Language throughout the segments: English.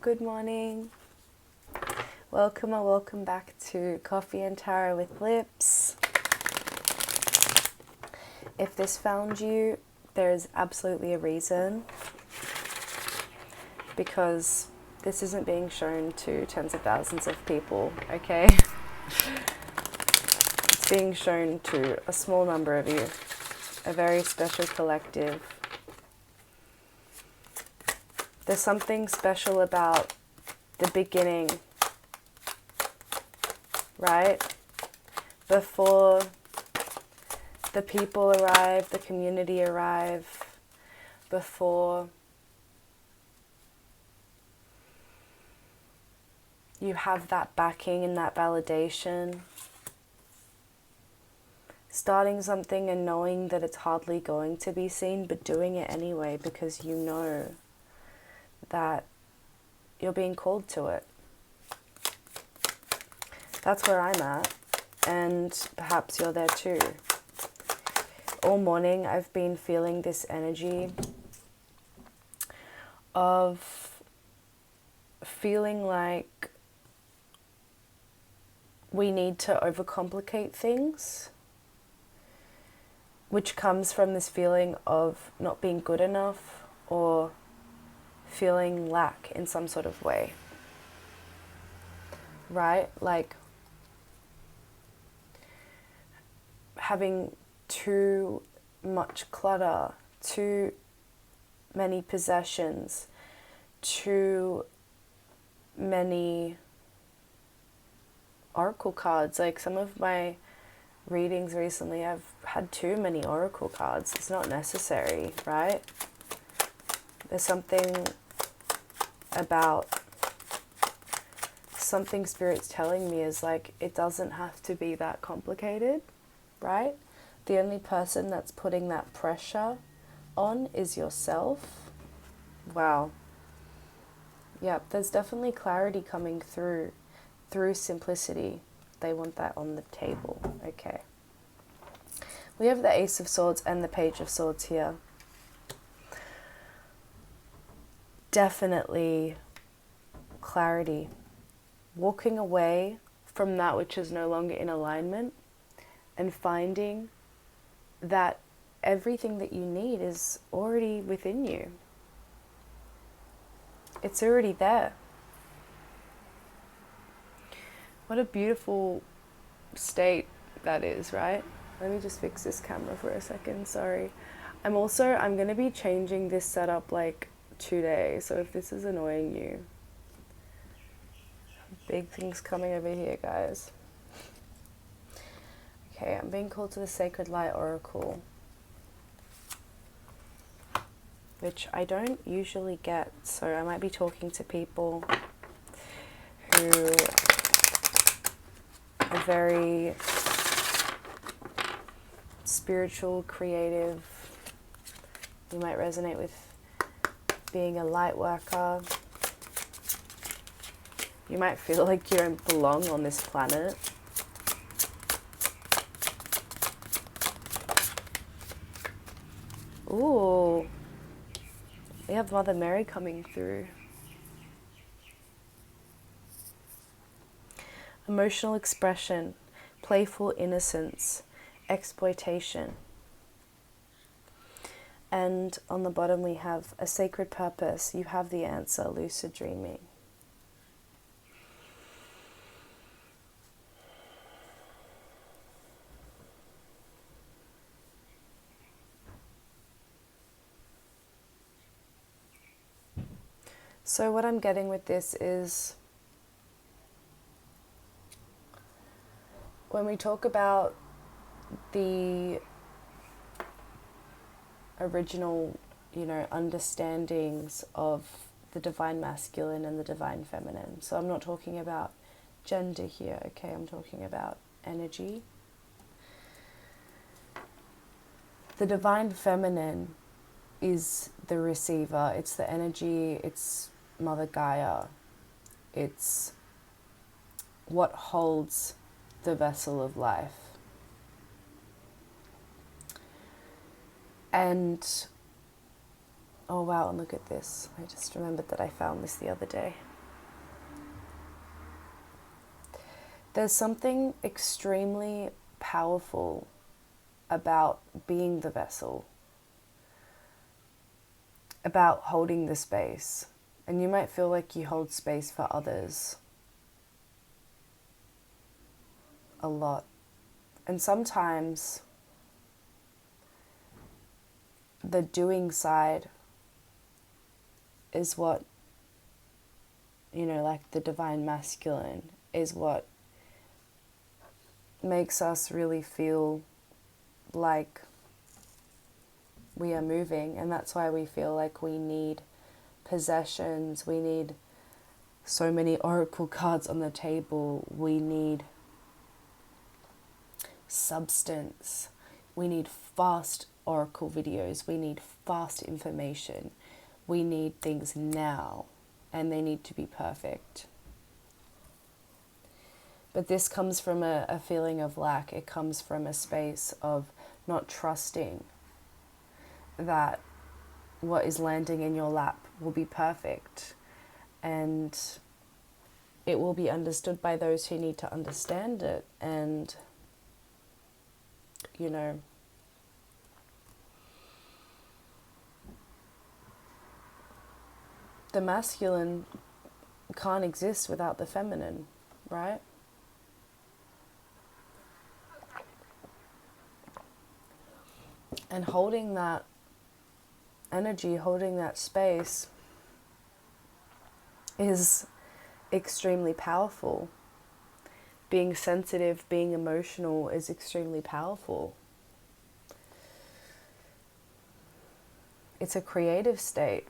Good morning. Welcome or welcome back to Coffee and Tarot with Lips. If this found you, there's absolutely a reason, because this isn't being shown to tens of thousands of people, okay? It's being shown to a small number of you, a very special collective. There's something special about the beginning, right? Before the people arrive, the community arrive, before you have that backing and that validation. Starting something and knowing that it's hardly going to be seen, but doing it anyway because you know that you're being called to it. That's where I'm at, and perhaps you're there too. All morning I've been feeling this energy of feeling like we need to overcomplicate things, which comes from this feeling of not being good enough or feeling lack in some sort of way, right? Like having too much clutter, too many possessions, too many oracle cards. Like some of my readings recently, I've had too many oracle cards. It's not necessary, right? There's something about something Spirit's telling me is like, it doesn't have to be that complicated, right? The only person that's putting that pressure on is yourself. Wow. Yep, there's definitely clarity coming through simplicity. They want that on the table. Okay. We have the Ace of Swords and the Page of Swords here. Definitely clarity. Walking away from that which is no longer in alignment and finding that everything that you need is already within you. It's already there. What a beautiful state that is, right? Let me just fix this camera for a second, sorry. I'm going to be changing this setup like today, so if this is annoying you, big things coming over here, guys. Okay, I'm being called to the Sacred Light Oracle, which I don't usually get, so I might be talking to people who are very spiritual, creative. You might resonate with being a light worker. You might feel like you don't belong on this planet. Ooh, we have Mother Mary coming through. Emotional expression, playful innocence, exploitation. And on the bottom we have a sacred purpose. You have the answer, lucid dreaming. So what I'm getting with this is, when we talk about the original, understandings of the divine masculine and the divine feminine. So I'm not talking about gender here, okay? I'm talking about energy. The divine feminine is the receiver. It's the energy. It's Mother Gaia. It's what holds the vessel of life. And Oh wow, and look at this. I just remembered that I found this the other day. There's something extremely powerful about being the vessel, about holding the space. And you might feel like you hold space for others a lot. And sometimes the doing side is what, like the divine masculine, is what makes us really feel like we are moving. And that's why we feel like we need possessions, we need so many oracle cards on the table, we need substance, we need fast oracle videos, we need fast information, we need things now, and they need to be perfect. But this comes from a feeling of lack. It comes from a space of not trusting that what is landing in your lap will be perfect, and it will be understood by those who need to understand it. And the masculine can't exist without the feminine, right? And holding that energy, holding that space is extremely powerful. Being sensitive, being emotional is extremely powerful. It's a creative state.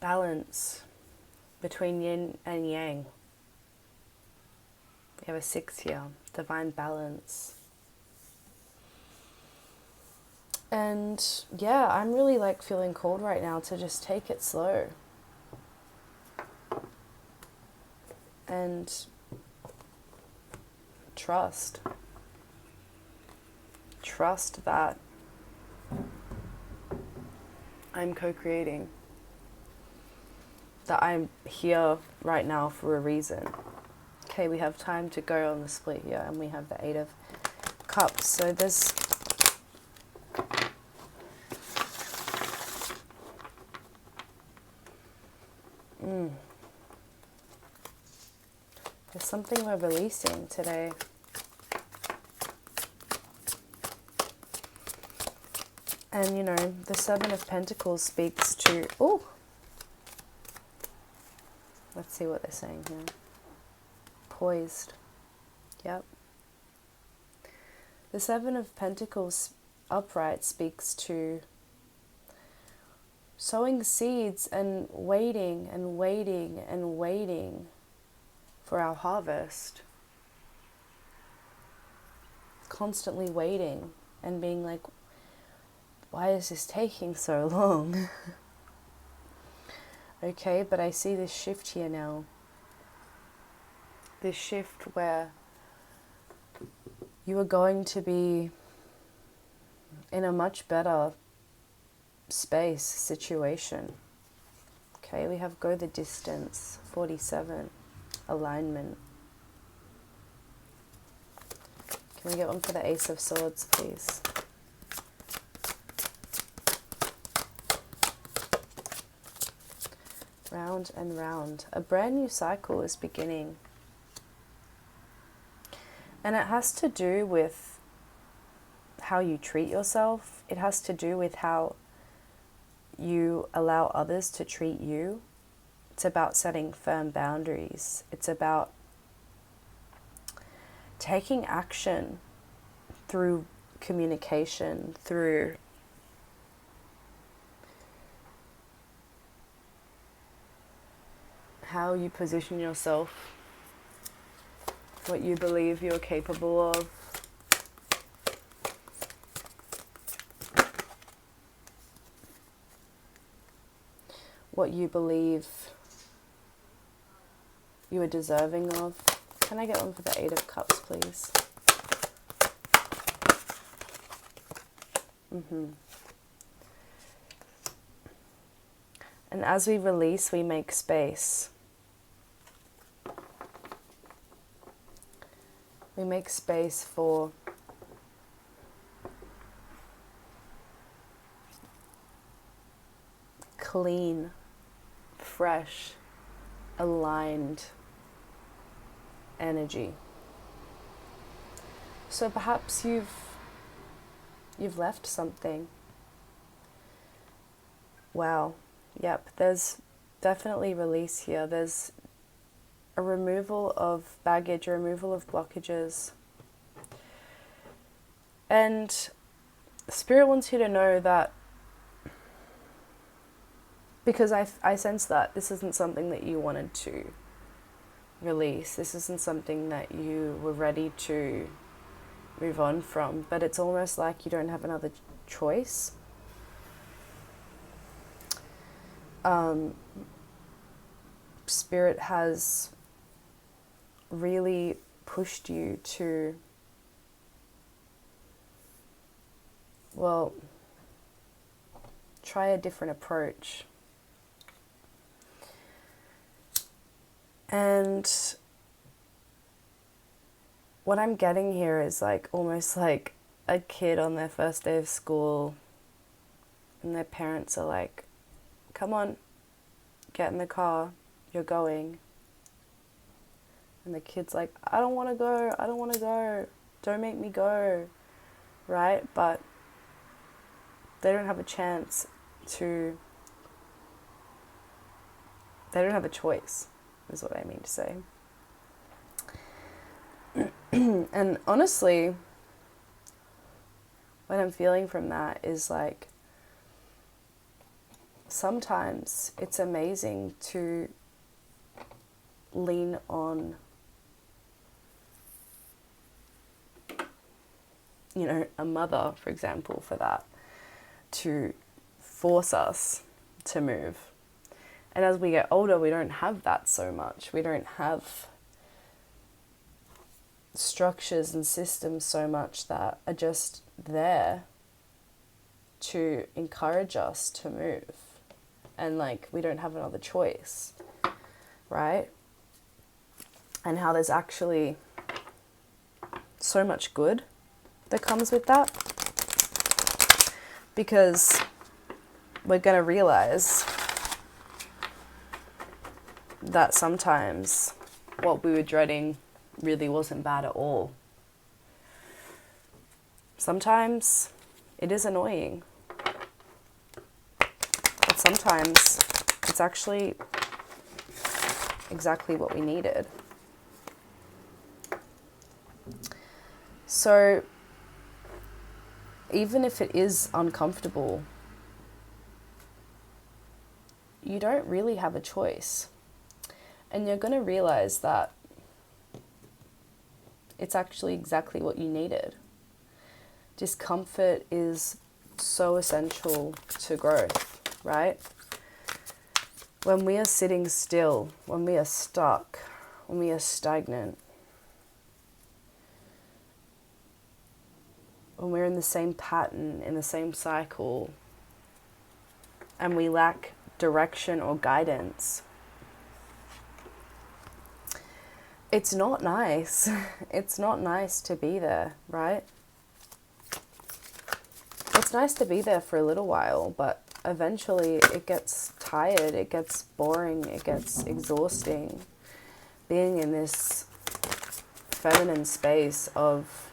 Balance between yin and yang. We have a 6 here, divine balance. And yeah, I'm really feeling called right now to just take it slow. And trust. Trust that I'm co-creating. That I'm here right now for a reason. Okay, we have time to go on the split here, and we have the 8 of Cups. So there's something we're releasing today. And the 7 of Pentacles speaks to, let's see what they're saying here. Poised. Yep. The 7 of Pentacles upright speaks to sowing seeds and waiting and waiting and waiting for our harvest. Constantly waiting and being like, why is this taking so long? Okay, but I see this shift here now. This shift where you are going to be in a much better space, situation. Okay, we have go the distance, 47, alignment. Can we get one for the Ace of Swords, please? Round and round. A brand new cycle is beginning. And it has to do with how you treat yourself. It has to do with how you allow others to treat you. It's about setting firm boundaries. It's about taking action through communication, through how you position yourself, what you believe you're capable of. What you believe you are deserving of. Can I get one for the 8 of Cups, please? And as we release, we make space. We make space for clean, fresh, aligned energy. So perhaps you've left something. Wow. Yep, there's definitely release here. There's a removal of baggage, a removal of blockages. And Spirit wants you to know that, because I sense that this isn't something that you wanted to release. This isn't something that you were ready to move on from, but it's almost like you don't have another choice. Spirit has really pushed you to, well, try a different approach. And what I'm getting here is like almost like a kid on their first day of school, and their parents are like, come on, get in the car, you're going. And the kid's like, I don't want to go, don't make me go, right? But they don't have a chance to, they don't have a choice, is what I mean to say. And honestly, what I'm feeling from that is like, sometimes it's amazing to lean on, you know, a mother, for example, for that, to force us to move. And as we get older, we don't have that so much. We don't have structures and systems so much that are just there to encourage us to move. And like, we don't have another choice, right? And how there's actually so much good that comes with that. Because we're going to realize that sometimes what we were dreading really wasn't bad at all. Sometimes it is annoying, but sometimes it's actually exactly what we needed. So even if it is uncomfortable, you don't really have a choice. And you're going to realize that it's actually exactly what you needed. Discomfort is so essential to growth, right? When we are sitting still, when we are stuck, when we are stagnant, when we're in the same pattern, in the same cycle, and we lack direction or guidance, it's not nice. It's not nice to be there, right? It's nice to be there for a little while, but eventually it gets tired, it gets boring, it gets exhausting. Being in this feminine space of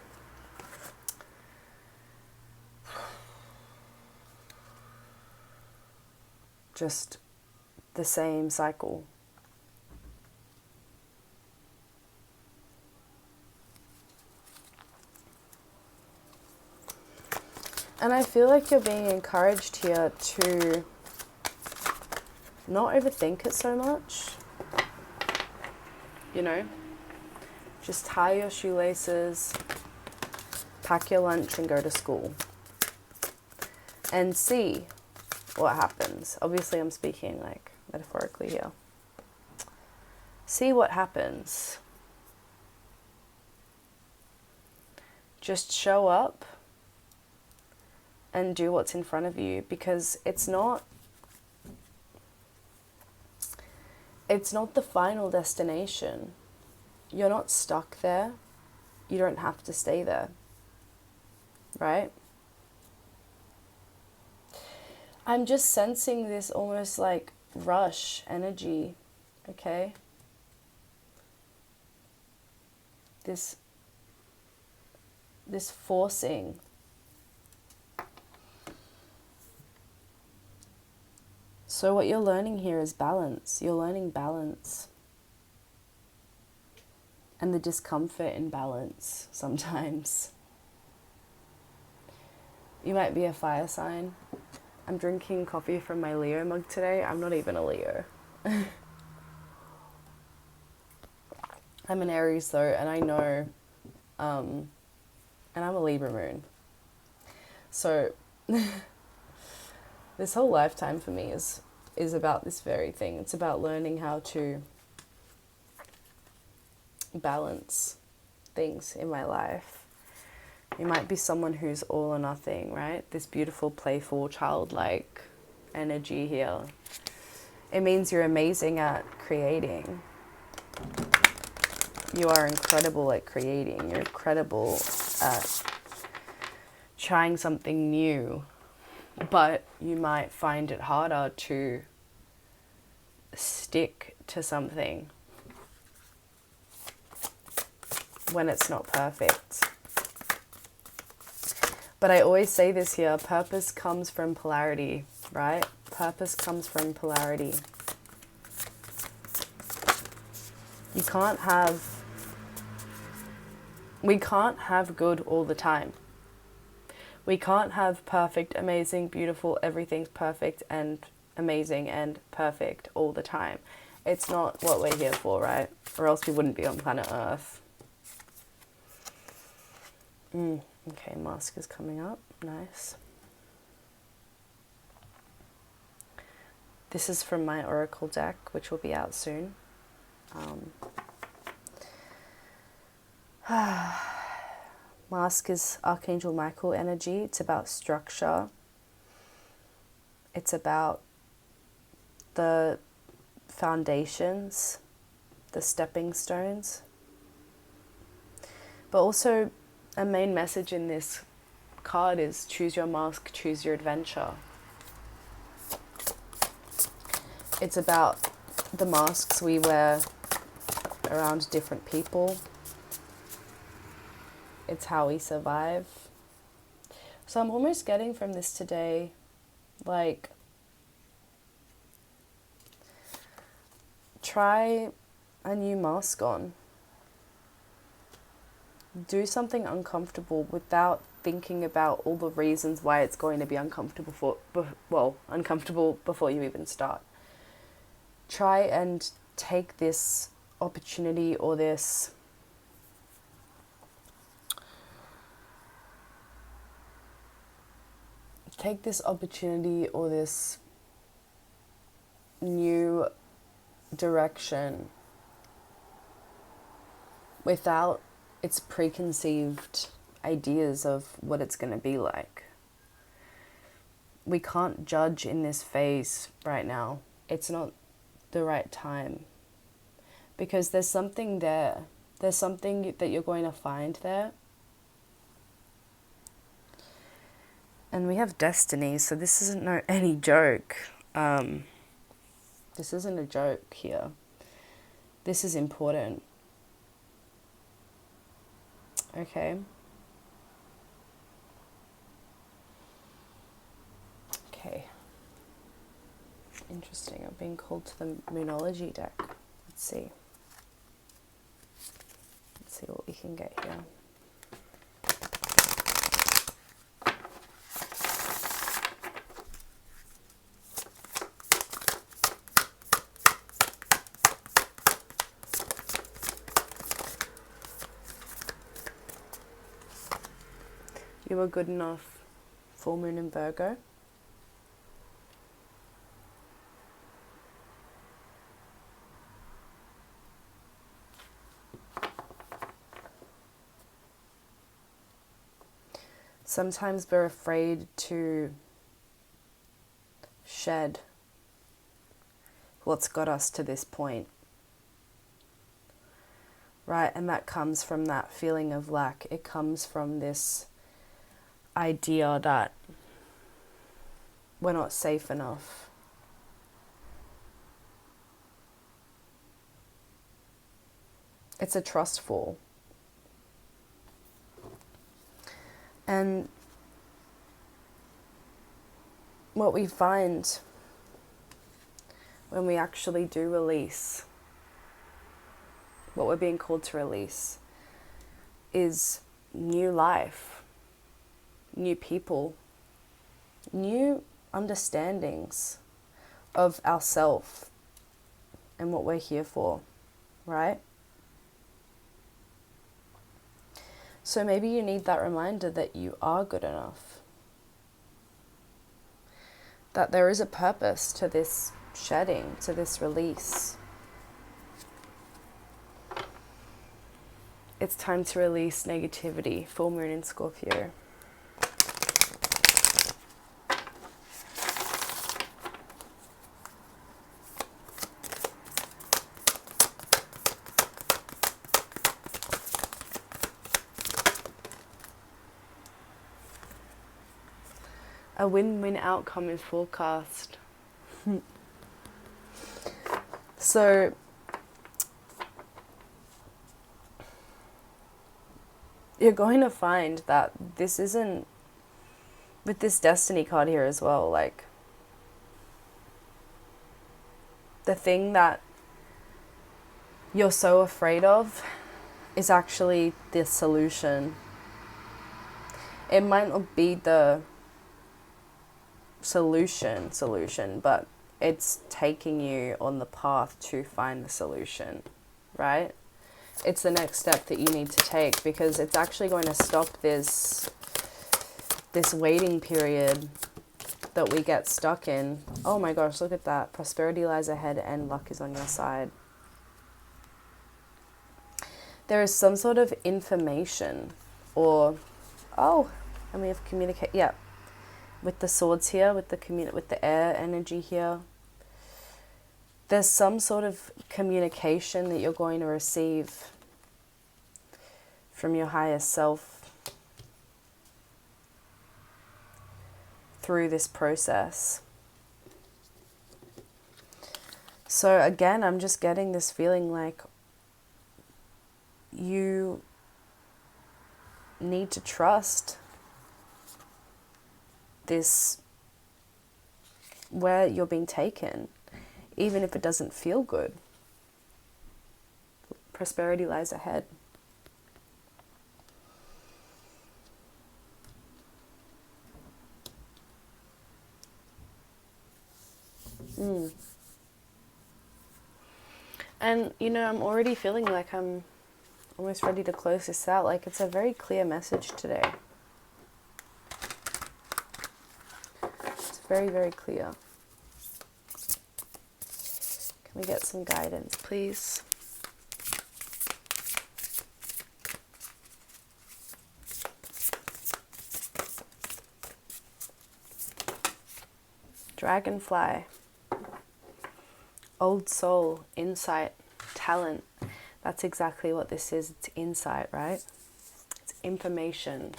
just the same cycle. And I feel like you're being encouraged here to not overthink it so much. You know, just tie your shoelaces, pack your lunch and go to school. And see what happens. Obviously I'm speaking like metaphorically here. See what happens. Just show up and do what's in front of you, because it's not the final destination. You're not stuck there. You don't have to stay there, right? I'm just sensing this almost like rush energy, okay? This forcing. So what you're learning here is balance. You're learning balance. And the discomfort in balance sometimes. You might be a fire sign. I'm drinking coffee from my Leo mug today. I'm not even a Leo. I'm an Aries though, and I know, and I'm a Libra moon. So this whole lifetime for me is about this very thing. It's about learning how to balance things in my life. You might be someone who's all or nothing, right? This beautiful, playful, childlike energy here. It means you're amazing at creating. You are incredible at creating. You're incredible at trying something new. But you might find it harder to stick to something when it's not perfect. But I always say this here, purpose comes from polarity, right? Purpose comes from polarity. We can't have good all the time. We can't have perfect, amazing, beautiful, everything's perfect and amazing and perfect all the time. It's not what we're here for, right? Or else we wouldn't be on planet Earth. Okay, mask is coming up. Nice. This is from my Oracle deck, which will be out soon. Mask is Archangel Michael energy. It's about structure. It's about the foundations, the stepping stones. But also, a main message in this card is choose your mask, choose your adventure. It's about the masks we wear around different people. It's how we survive. So I'm almost getting from this today, like, try a new mask on. Do something uncomfortable without thinking about all the reasons why it's going to be uncomfortable uncomfortable before you even start. Try and take this opportunity or this new direction without its preconceived ideas of what it's going to be like. We can't judge in this phase right now. It's not the right time. Because there's something there. There's something that you're going to find there. And we have destiny, so this isn't any joke. This isn't a joke here. This is important. Okay. Okay. Interesting. I've been called to the Moonology deck. Let's see. Let's see what we can get here. You were good enough. Full moon in Virgo. Sometimes we're afraid to shed what's got us to this point, right? And that comes from that feeling of lack. It comes from this idea that we're not safe enough. It's a trust fall. And what we find when we actually do release what we're being called to release is new life, new people, new understandings of ourself and what we're here for, right? So maybe you need that reminder that you are good enough, that there is a purpose to this shedding, to this release. It's time to release negativity. Full moon in Scorpio. A win-win outcome is forecast. So you're going to find that this isn't, with this destiny card here as well, like the thing that you're so afraid of is actually the solution. It might not be the solution, but it's taking you on the path to find the solution, right? It's the next step that you need to take, because it's actually going to stop this waiting period that we get stuck in. Oh my gosh, look at that. Prosperity lies ahead and luck is on your side. There is some sort of information or, and we have communicate, yeah. With the swords here, with the air energy here, there's some sort of communication that you're going to receive from your higher self through this process. So again, I'm just getting this feeling like you need to trust this, where you're being taken, even if it doesn't feel good. Prosperity lies ahead. And I'm already feeling like I'm almost ready to close this out. Like, it's a very clear message today. Very, very clear. Can we get some guidance, please? Dragonfly. Old soul, insight, talent. That's exactly what this is. It's insight, right? It's information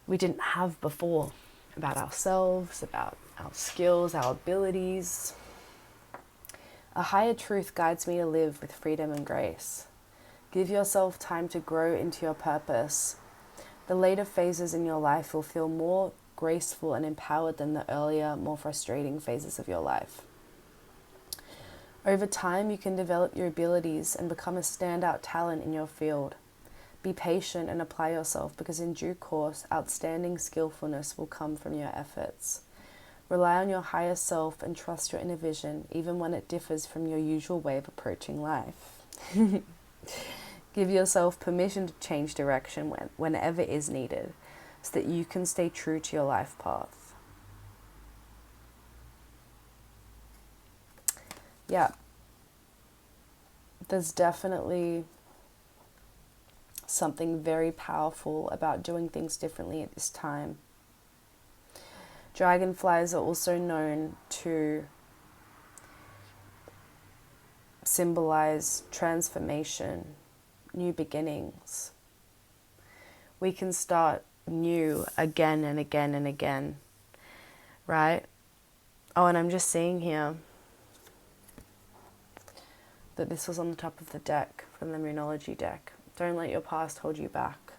we didn't have before. About ourselves, about our skills, our abilities. A higher truth guides me to live with freedom and grace. Give yourself time to grow into your purpose. The later phases in your life will feel more graceful and empowered than the earlier, more frustrating phases of your life. Over time, you can develop your abilities and become a standout talent in your field. Be patient and apply yourself, because in due course, outstanding skillfulness will come from your efforts. Rely on your higher self and trust your inner vision, even when it differs from your usual way of approaching life. Give yourself permission to change direction whenever is needed, so that you can stay true to your life path. Yeah. There's definitely something very powerful about doing things differently at this time. Dragonflies are also known to symbolize transformation, new beginnings. We can start new again and again and again, right? Oh, and I'm just seeing here that this was on the top of the deck from the Moonology deck. Don't let your past hold you back.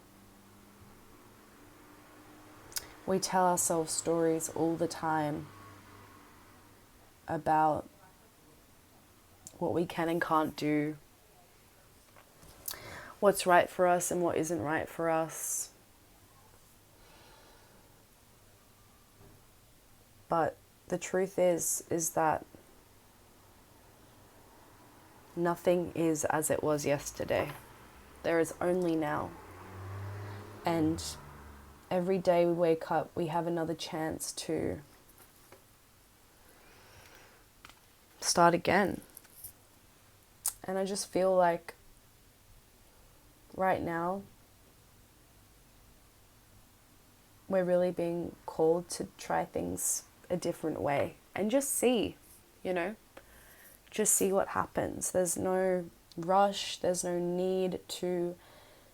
We tell ourselves stories all the time about what we can and can't do, what's right for us and what isn't right for us. But the truth is that nothing is as it was yesterday. There is only now. And every day we wake up, we have another chance to start again. And I just feel like right now, we're really being called to try things a different way and just see, just see what happens. There's no rush, there's no need to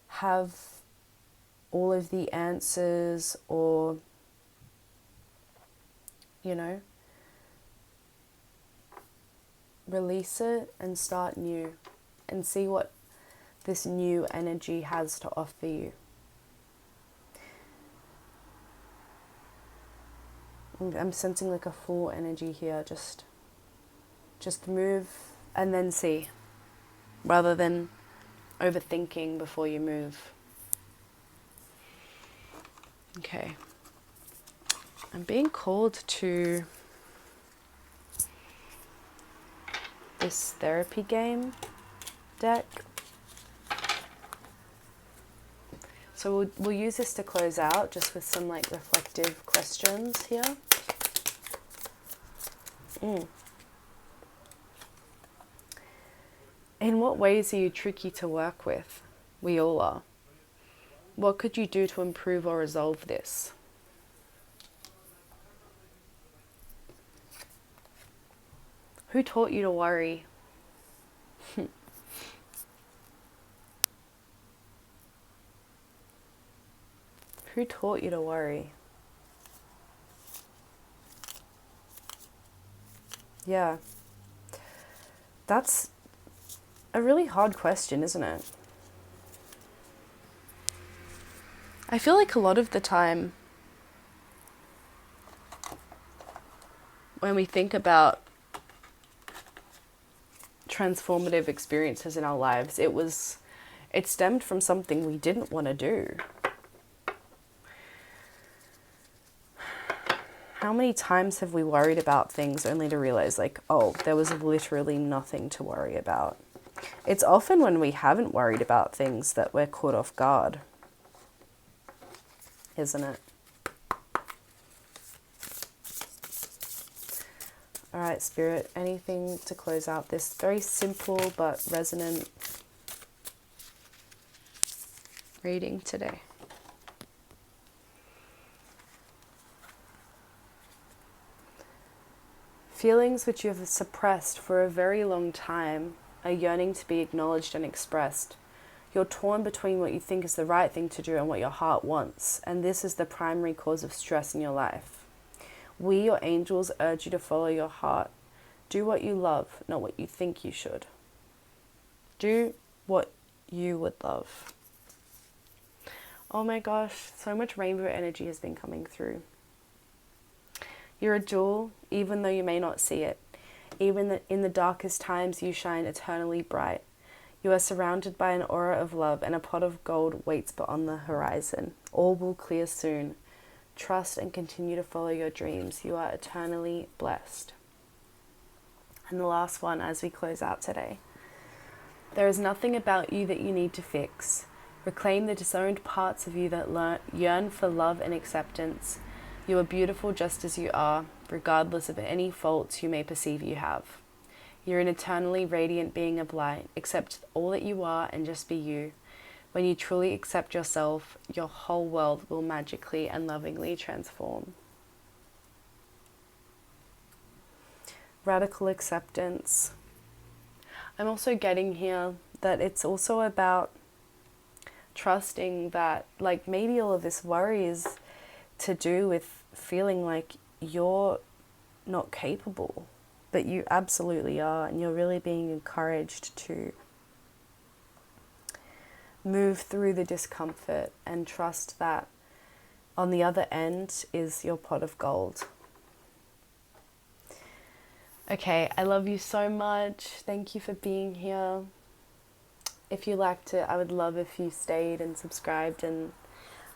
have all of the answers or, release it and start new and see what this new energy has to offer you. I'm sensing like a full energy here. Just move and then see, rather than overthinking before you move. Okay. I'm being called to this therapy game deck. So we'll use this to close out, just with some like reflective questions here. In what ways are you tricky to work with? We all are. What could you do to improve or resolve this? Who taught you to worry? Who taught you to worry? Yeah. That's a really hard question, isn't it? I feel like a lot of the time when we think about transformative experiences in our lives, it stemmed from something we didn't want to do. How many times have we worried about things only to realize there was literally nothing to worry about? It's often when we haven't worried about things that we're caught off guard, isn't it? All right, Spirit, anything to close out this very simple but resonant reading today? Feelings which you have suppressed for a very long time are yearning to be acknowledged and expressed. You're torn between what you think is the right thing to do and what your heart wants, and this is the primary cause of stress in your life. We, your angels, urge you to follow your heart. Do what you love, not what you think you should. Do what you would love. Oh my gosh, so much rainbow energy has been coming through. You're a jewel, even though you may not see it. Even in the darkest times, you shine eternally bright. You are surrounded by an aura of love, and a pot of gold waits beyond the horizon. All will clear soon. Trust and continue to follow your dreams. You are eternally blessed. And the last one as we close out today. There is nothing about you that you need to fix. Reclaim the disowned parts of you that yearn for love and acceptance. You are beautiful just as you are, regardless of any faults you may perceive you have. You're an eternally radiant being of light. Accept all that you are and just be you. When you truly accept yourself, your whole world will magically and lovingly transform. Radical acceptance. I'm also getting here that it's also about trusting that, like, maybe all of this worry is to do with feeling like you're not capable, but you absolutely are, and you're really being encouraged to move through the discomfort and trust that on the other end is your pot of gold. Okay, I love you so much. Thank you for being here. If you liked it, I would love if you stayed and subscribed, and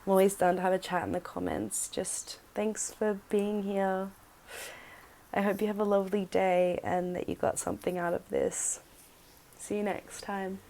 I'm always down to have a chat in the comments. Just thanks for being here. I hope you have a lovely day and that you got something out of this. See you next time.